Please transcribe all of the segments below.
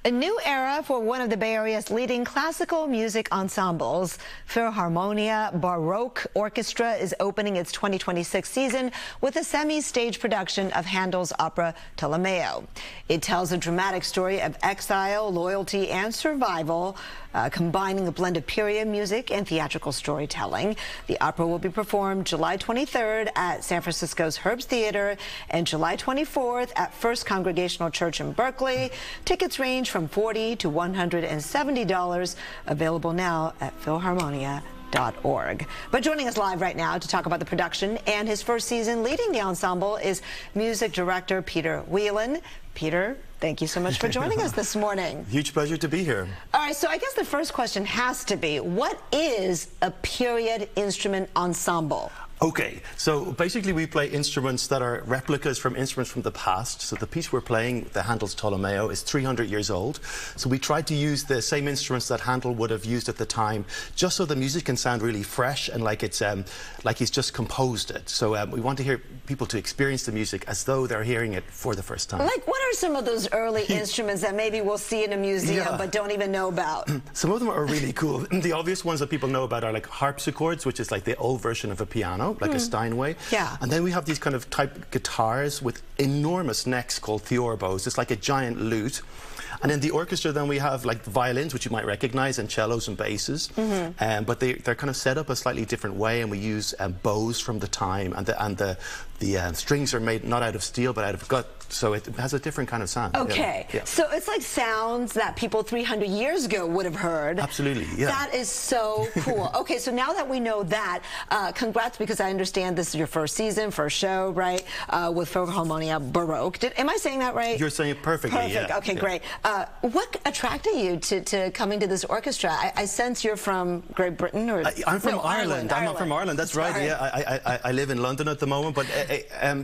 A new era for one of the Bay Area's leading classical music ensembles. Philharmonia Baroque Orchestra is opening its 2026 season with a semi-stage production of Handel's opera Tolomeo. It tells a dramatic story of exile, loyalty, and survival, combining a blend of period music and theatrical storytelling. The opera will be performed July 23rd at San Francisco's Herbst Theater and July 24th at First Congregational Church in Berkeley. Tickets range from $40 to $170, available now at Philharmonia.org. But joining us live right now to talk about the production and his first season leading the ensemble is music director Peter Whelan. Peter, thank you so much for joining us this morning. Huge pleasure to be here. All right, so I guess the first question has to be, what is a period instrument ensemble? Okay, so basically we play instruments that are replicas from instruments from the past. So the piece we're playing, the Handel's Tolomeo, is 300 years old. So we tried to use the same instruments that Handel would have used at the time, just so the music can sound really fresh and like it's like he's just composed it. So we want to hear people to experience the music as though they're hearing it for the first time. Like, what are some of those early instruments that maybe we'll see in a museum but don't even know about? Some of them are really cool. The obvious ones that people know about are like harpsichords, which is like the old version of a piano, like a Steinway. Yeah. And then we have these kind of type guitars with enormous necks called theorbos. It's like a giant lute. And in the orchestra, then we have like violins, which you might recognize, and cellos and basses. But they're kind of set up a slightly different way, and we use bows from the time, and the strings are made not out of steel but out of gut, so it has a different kind of sound. Okay, yeah. So it's like sounds that people 300 years ago would have heard. Absolutely, yeah. That is so cool. Okay, so now that we know that, congrats, because I understand this is your first season, first show, right, with Philharmonia Baroque. Am I saying that right? You're saying it perfectly. Perfect. Yeah. Okay, yeah. Great. What attracted you to coming to this orchestra? I sense you're from Great Britain, or I'm from Ireland. I'm not from Ireland. That's right. Sorry. Yeah, I live in London at the moment, but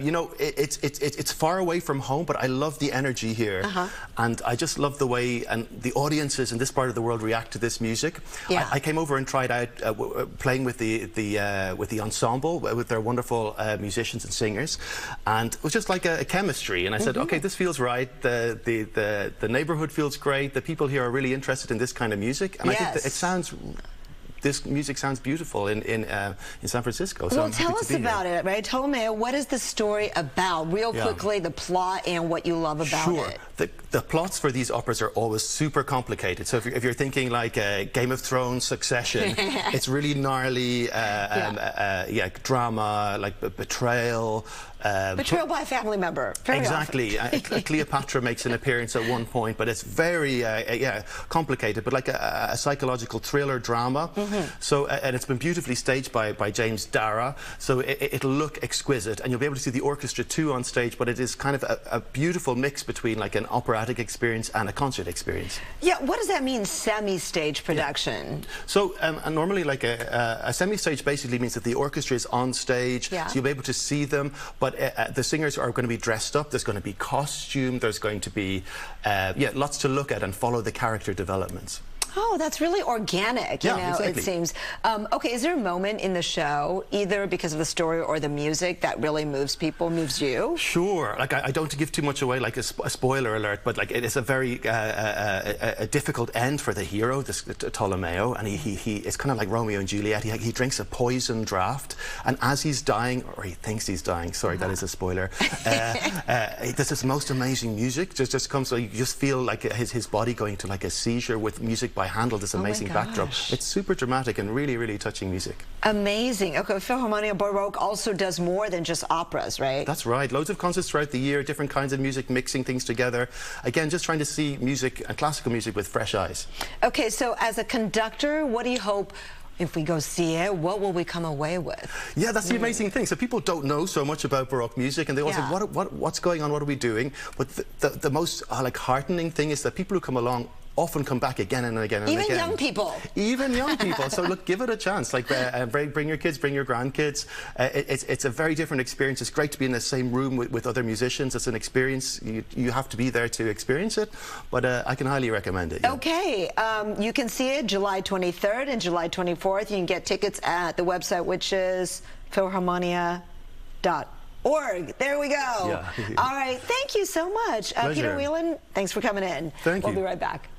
you know, it's far away from home. But I love the energy here, and I just love the way and the audiences in this part of the world react to this music. Yeah. I came over and tried out playing with the ensemble with their wonderful musicians and singers, and it was just like a chemistry. And I said, okay, this feels right. The neighborhood feels great. The people here are really interested in this kind of music, and I think that this music sounds beautiful in San Francisco. So well, tell us about it, right? Tolomeo, what is the story about? Real quickly, the plot and what you love about it. The plots for these operas are always super complicated. So if you're thinking like Game of Thrones, Succession, it's really gnarly, drama, like betrayal. Betrayal by a family member. Exactly. Cleopatra makes an appearance at one point, but it's very complicated, but like a psychological thriller drama. So and it's been beautifully staged by James Dara, so it'll look exquisite, and you'll be able to see the orchestra too on stage, but it is kind of a beautiful mix between like an operatic experience and a concert experience. Yeah, what does that mean, semi-stage production? Yeah. So normally like a semi-stage basically means that the orchestra is on stage, so you'll be able to see them, but the singers are going to be dressed up, there's going to be costume, there's going to be lots to look at and follow the character developments. Oh, that's really organic, you know, exactly. It seems. Okay, is there a moment in the show, either because of the story or the music, that really moves people, moves you? Sure. Like, I don't want to give too much away, like a spoiler alert, but like it is a very a difficult end for the hero, this Tolomeo, and he it's kind of like Romeo and Juliet. He drinks a poison draft, and as he's dying, or he thinks he's dying, sorry, that is a spoiler, there's this most amazing music just comes, so you just feel like his body going to like a seizure with music by Handel, this amazing backdrop. It's super dramatic and really, really touching music. Amazing. Okay, Philharmonia Baroque also does more than just operas, right? That's right. Loads of concerts throughout the year, different kinds of music, mixing things together. Again, just trying to see music and classical music with fresh eyes. Okay, so as a conductor, what do you hope? If we go see it, what will we come away with? Yeah, that's the amazing thing. So people don't know so much about Baroque music, and they all say, what's going on? What are we doing? But the most like heartening thing is that people who come along often come back again and again and again. Even young people. Even young people. So look, give it a chance. Like bring your kids, bring your grandkids. It's a very different experience. It's great to be in the same room with other musicians. It's an experience. You have to be there to experience it, but I can highly recommend it. Yeah. Okay, you can see it July 23rd and July 24th. You can get tickets at the website, which is Philharmonia.org. Org. There we go. Yeah. All right. Thank you so much. Peter Whelan, thanks for coming in. Thank you. We'll be right back.